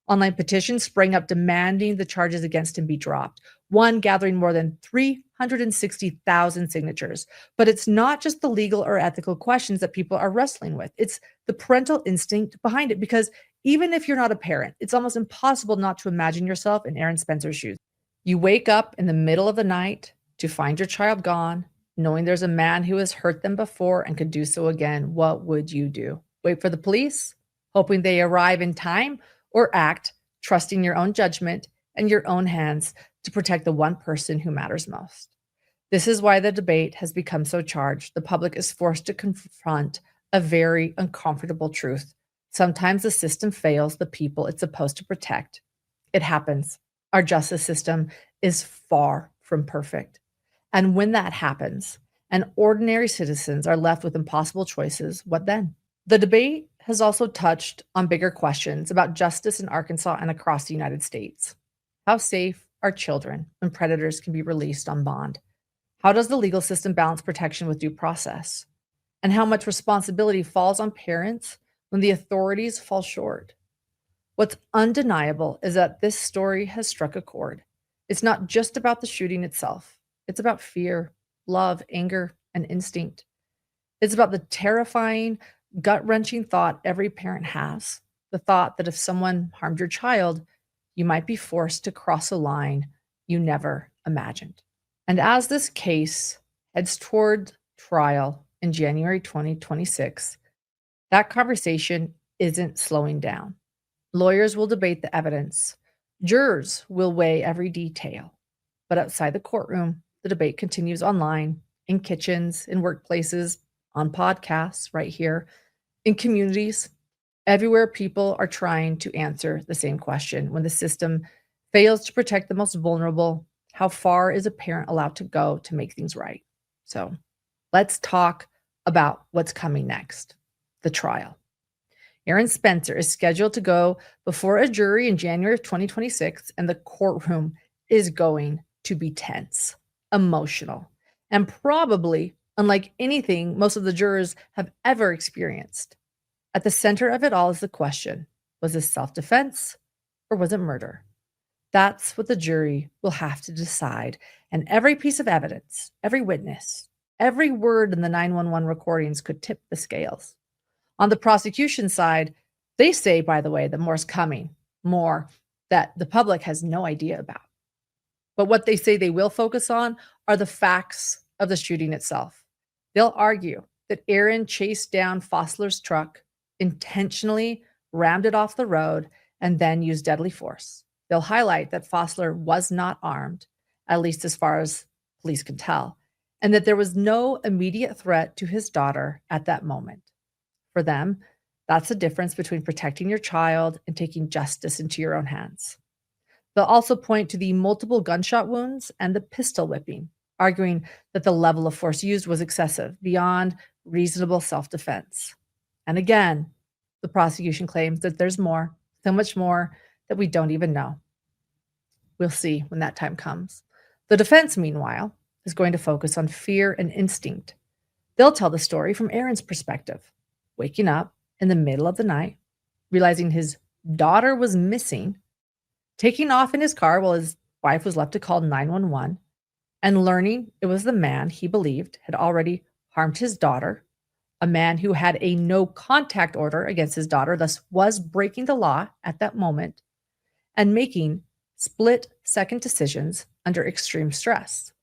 Online petitions sprang up demanding the charges against him be dropped, one gathering more than 360,000 signatures. But it's not just the legal or ethical questions that people are wrestling with. It's the parental instinct behind it, because even if you're not a parent, it's almost impossible not to imagine yourself in Aaron Spencer's shoes. You wake up in the middle of the night to find your child gone, knowing there's a man who has hurt them before and could do so again. What would you do? Wait for the police, hoping they arrive in time, or act, trusting your own judgment and your own hands to protect the one person who matters most? This is why the debate has become so charged. The public is forced to confront a very uncomfortable truth. Sometimes the system fails the people it's supposed to protect. It happens. Our justice system is far from perfect. And when that happens, and ordinary citizens are left with impossible choices, what then? The debate has also touched on bigger questions about justice in Arkansas and across the United States. How safe are children when predators can be released on bond? How does the legal system balance protection with due process? And how much responsibility falls on parents when the authorities fall short? What's undeniable is that this story has struck a chord. It's not just about the shooting itself. It's about fear, love, anger, and instinct. It's about the terrifying, gut-wrenching thought every parent has, the thought that if someone harmed your child, you might be forced to cross a line you never imagined. And as this case heads toward trial in January 2026, that conversation isn't slowing down. Lawyers will debate the evidence. Jurors will weigh every detail. But outside the courtroom, the debate continues online, in kitchens, in workplaces, on podcasts, right here, in communities. Everywhere people are trying to answer the same question. When the system fails to protect the most vulnerable, how far is a parent allowed to go to make things right? So let's talk about what's coming next, the trial. Aaron Spencer is scheduled to go before a jury in January of 2026, and the courtroom is going to be tense, emotional, and probably unlike anything most of the jurors have ever experienced. At the center of it all is the question, was this self-defense or was it murder? That's what the jury will have to decide, and every piece of evidence, every witness, every word in the 911 recordings could tip the scales. On the prosecution side, they say, by the way, that more's coming, more that the public has no idea about. But what they say they will focus on are the facts of the shooting itself. They'll argue that Aaron chased down Fossler's truck, intentionally rammed it off the road, and then used deadly force. They'll highlight that Fossler was not armed, at least as far as police can tell, and that there was no immediate threat to his daughter at that moment. For them, that's the difference between protecting your child and taking justice into your own hands. They'll also point to the multiple gunshot wounds and the pistol whipping, arguing that the level of force used was excessive, beyond reasonable self-defense. And again, the prosecution claims that there's more, so much more, that we don't even know. We'll see when that time comes. The defense, meanwhile, is going to focus on fear and instinct. They'll tell the story from Aaron's perspective, waking up in the middle of the night, realizing his daughter was missing, taking off in his car while his wife was left to call 911, and learning it was the man he believed had already harmed his daughter, a man who had a no contact order against his daughter, thus was breaking the law at that moment, and making split-second decisions under extreme stress.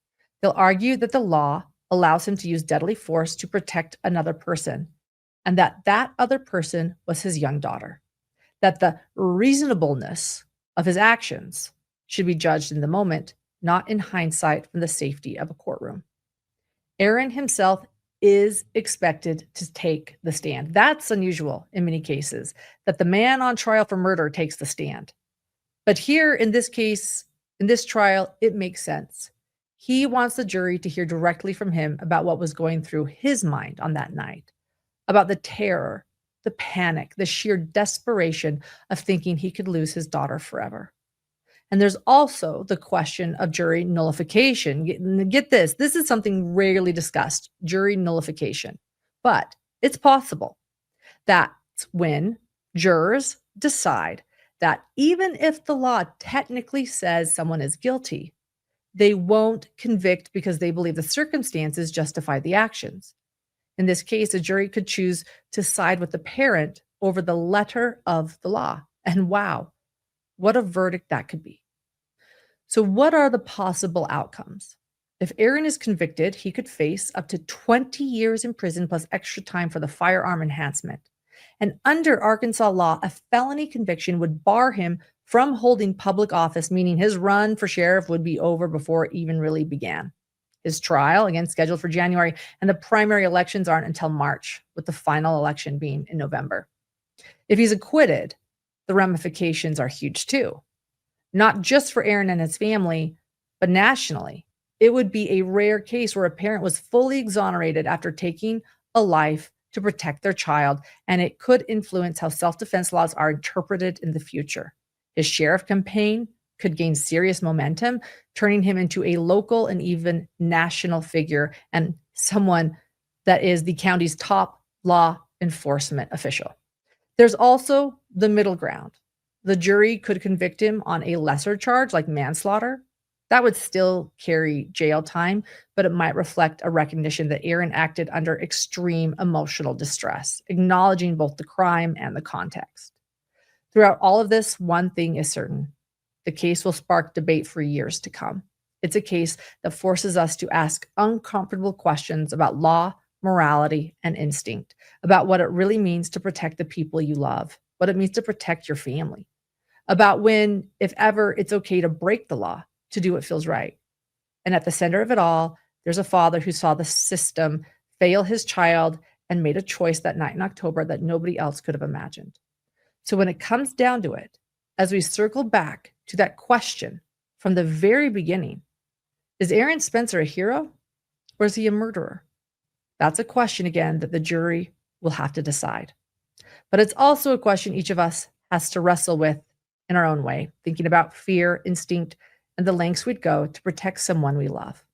They'll argue that the law allows him to use deadly force to protect another person, and that that other person was his young daughter, that the reasonableness of his actions should be judged in the moment, not in hindsight from the safety of a courtroom. Aaron himself is expected to take the stand. That's unusual in many cases, that the man on trial for murder takes the stand. But here in this case, in this trial, it makes sense. He wants the jury to hear directly from him about what was going through his mind on that night, about the terror, the panic, the sheer desperation of thinking he could lose his daughter forever. And there's also the question of jury nullification. Get this, this is something rarely discussed, jury nullification. But it's possible. That's when jurors decide that even if the law technically says someone is guilty, they won't convict because they believe the circumstances justify the actions. In this case, a jury could choose to side with the parent over the letter of the law. And wow, what a verdict that could be. So what are the possible outcomes? If Aaron is convicted, he could face up to 20 years in prison plus extra time for the firearm enhancement. And under Arkansas law, a felony conviction would bar him from holding public office, meaning his run for sheriff would be over before it even really began. His trial, again, scheduled for January, and the primary elections aren't until March, with the final election being in November. If he's acquitted, the ramifications are huge too. Not just for Aaron and his family, but nationally. It would be a rare case where a parent was fully exonerated after taking a life to protect their child, and it could influence how self-defense laws are interpreted in the future. His sheriff campaign could gain serious momentum, turning him into a local and even national figure and someone that is the county's top law enforcement official. There's also the middle ground. The jury could convict him on a lesser charge like manslaughter. That would still carry jail time, but it might reflect a recognition that Aaron acted under extreme emotional distress, acknowledging both the crime and the context. Throughout all of this, one thing is certain. The case will spark debate for years to come. It's a case that forces us to ask uncomfortable questions about law, morality, and instinct, about what it really means to protect the people you love, what it means to protect your family, about when, if ever, it's okay to break the law, to do what feels right. And at the center of it all, there's a father who saw the system fail his child and made a choice that night in October that nobody else could have imagined. So when it comes down to it, as we circle back to that question from the very beginning, is Aaron Spencer a hero or is he a murderer? That's a question, again, that the jury will have to decide. But it's also a question each of us has to wrestle with in our own way, thinking about fear, instinct, and the lengths we'd go to protect someone we love.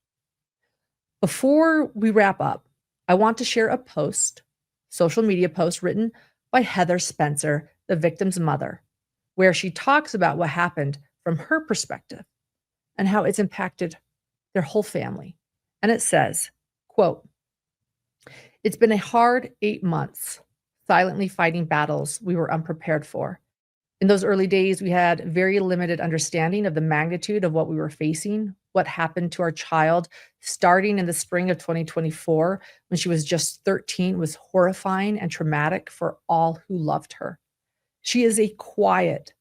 Before we wrap up, I want to share a post, social media post written by Heather Spencer, the victim's mother, where she talks about what happened from her perspective and how it's impacted their whole family. And it says, quote, "It's been a hard 8 months, silently fighting battles we were unprepared for. In those early days, we had very limited understanding of the magnitude of what we were facing, what happened to our child starting in the spring of 2024 when she was just 13 was horrifying and traumatic for all who loved her. She is a quiet,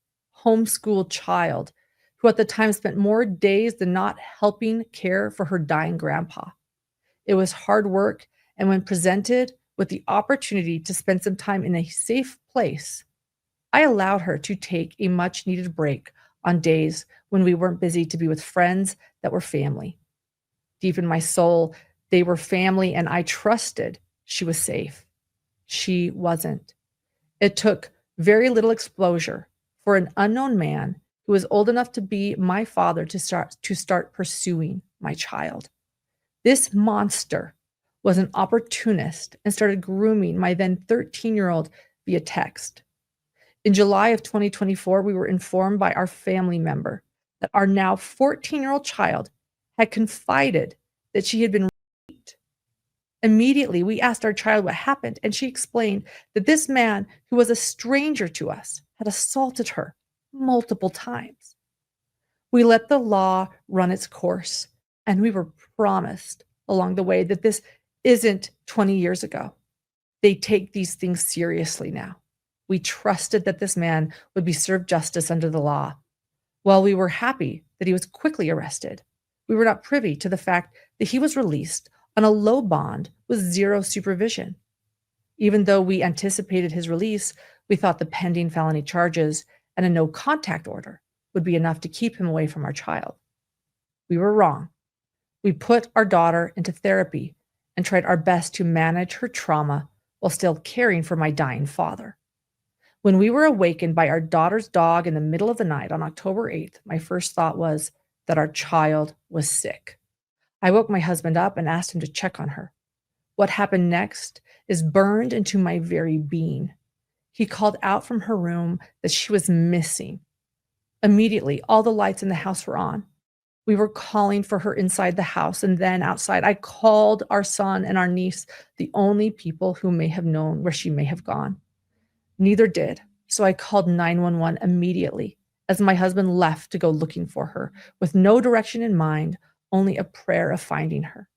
homeschooled child who at the time spent more days than not helping care for her dying grandpa. It was hard work, and when presented with the opportunity to spend some time in a safe place, I allowed her to take a much needed break on days when we weren't busy to be with friends that were family. Deep in my soul, they were family, and I trusted she was safe. She wasn't. It took very little exposure for an unknown man who was old enough to be my father to start pursuing my child. This monster was an opportunist and started grooming my then 13-year-old via text. In July of 2024, we were informed by our family member that our now 14-year-old child had confided that she had been raped. Immediately, we asked our child what happened, and she explained that this man, who was a stranger to us, had assaulted her multiple times. We let the law run its course, and we were promised along the way that this isn't 20 years ago. They take these things seriously now. We trusted that this man would be served justice under the law. While we were happy that he was quickly arrested, we were not privy to the fact that he was released on a low bond with zero supervision. Even though we anticipated his release, we thought the pending felony charges and a no contact order would be enough to keep him away from our child. We were wrong. We put our daughter into therapy and tried our best to manage her trauma while still caring for my dying father. When we were awakened by our daughter's dog in the middle of the night on October 8th, my first thought was that our child was sick. I woke my husband up and asked him to check on her. What happened next is burned into my very being. He called out from her room that she was missing. Immediately, all the lights in the house were on. We were calling for her inside the house and then outside. I called our son and our niece, the only people who may have known where she may have gone. Neither did, so I called 911 immediately as my husband left to go looking for her with no direction in mind, only a prayer of finding her.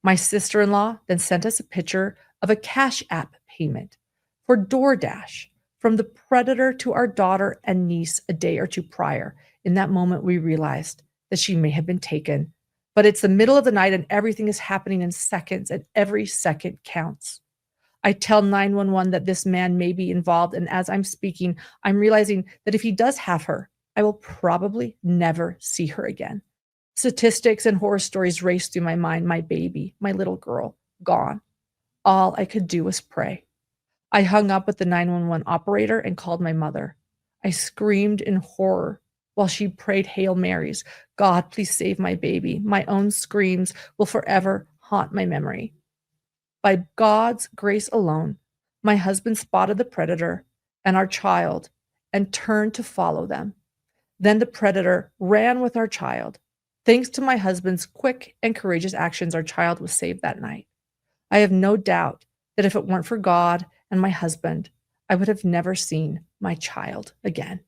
My sister-in-law then sent us a picture of a Cash App payment for DoorDash from the predator to our daughter and niece a day or two prior. In that moment, we realized that she may have been taken, but it's the middle of the night and everything is happening in seconds, and every second counts. I tell 911 that this man may be involved, and as I'm speaking, I'm realizing that if he does have her, I will probably never see her again. Statistics and horror stories race through my mind. My baby, my little girl, gone. All I could do was pray. I hung up with the 911 operator and called my mother. I screamed in horror while she prayed Hail Marys. God, please save my baby. My own screams will forever haunt my memory. By God's grace alone, my husband spotted the predator and our child and turned to follow them. Then the predator ran with our child. Thanks to my husband's quick and courageous actions, our child was saved that night. I have no doubt that if it weren't for God and my husband, I would have never seen my child again.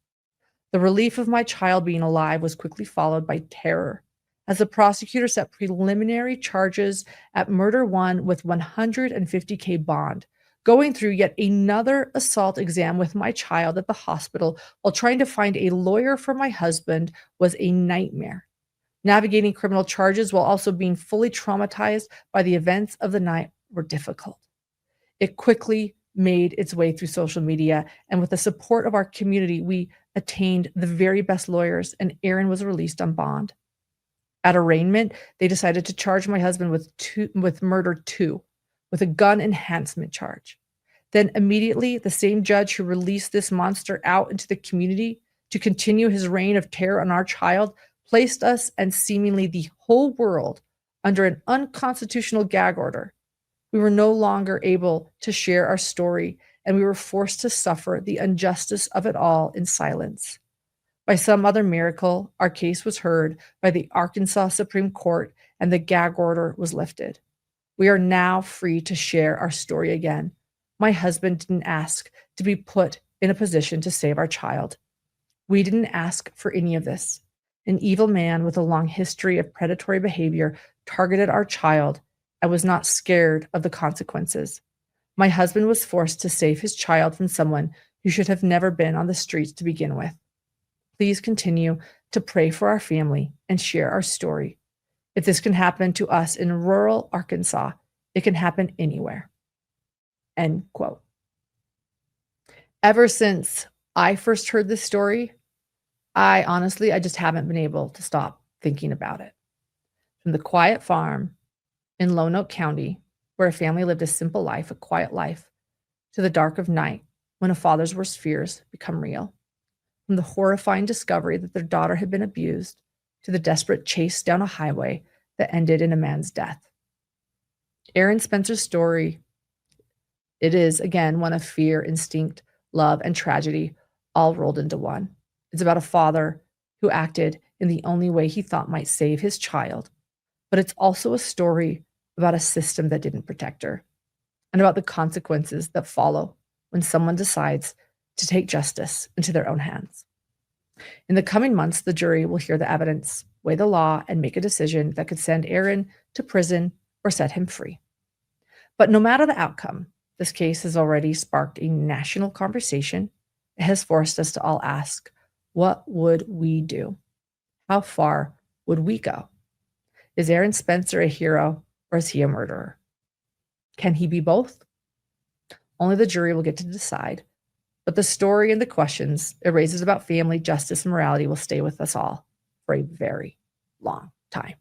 The relief of my child being alive was quickly followed by terror, as the prosecutor set preliminary charges at murder one with $150K bond, going through yet another assault exam with my child at the hospital while trying to find a lawyer for my husband was a nightmare. Navigating criminal charges while also being fully traumatized by the events of the night were difficult. It quickly made its way through social media, and with the support of our community, we attained the very best lawyers, and Aaron was released on bond. At arraignment, they decided to charge my husband with murder 2, with a gun enhancement charge. Then immediately, the same judge who released this monster out into the community to continue his reign of terror on our child placed us and seemingly the whole world under an unconstitutional gag order. We were no longer able to share our story, and we were forced to suffer the injustice of it all in silence. By some other miracle, our case was heard by the Arkansas Supreme Court and the gag order was lifted. We are now free to share our story again. My husband didn't ask to be put in a position to save our child. We didn't ask for any of this. An evil man with a long history of predatory behavior targeted our child and was not scared of the consequences. My husband was forced to save his child from someone who should have never been on the streets to begin with. Please continue to pray for our family and share our story. If this can happen to us in rural Arkansas, it can happen anywhere. End quote. Ever since I first heard this story, I just haven't been able to stop thinking about it. From the quiet farm in Lonoke County, where a family lived a simple life, a quiet life, to the dark of night when a father's worst fears become real. From the horrifying discovery that their daughter had been abused to the desperate chase down a highway that ended in a man's death. Aaron Spencer's story, it is, again, one of fear, instinct, love, and tragedy all rolled into one. It's about a father who acted in the only way he thought might save his child, but it's also a story about a system that didn't protect her and about the consequences that follow when someone decides to take justice into their own hands. In the coming months, the jury will hear the evidence, weigh the law, and make a decision that could send Aaron to prison or set him free. But no matter the outcome, this case has already sparked a national conversation. It has forced us to all ask, what would we do? How far would we go? Is Aaron Spencer a hero or is he a murderer? Can he be both? Only the jury will get to decide. But the story and the questions it raises about family, justice, and morality will stay with us all for a very long time.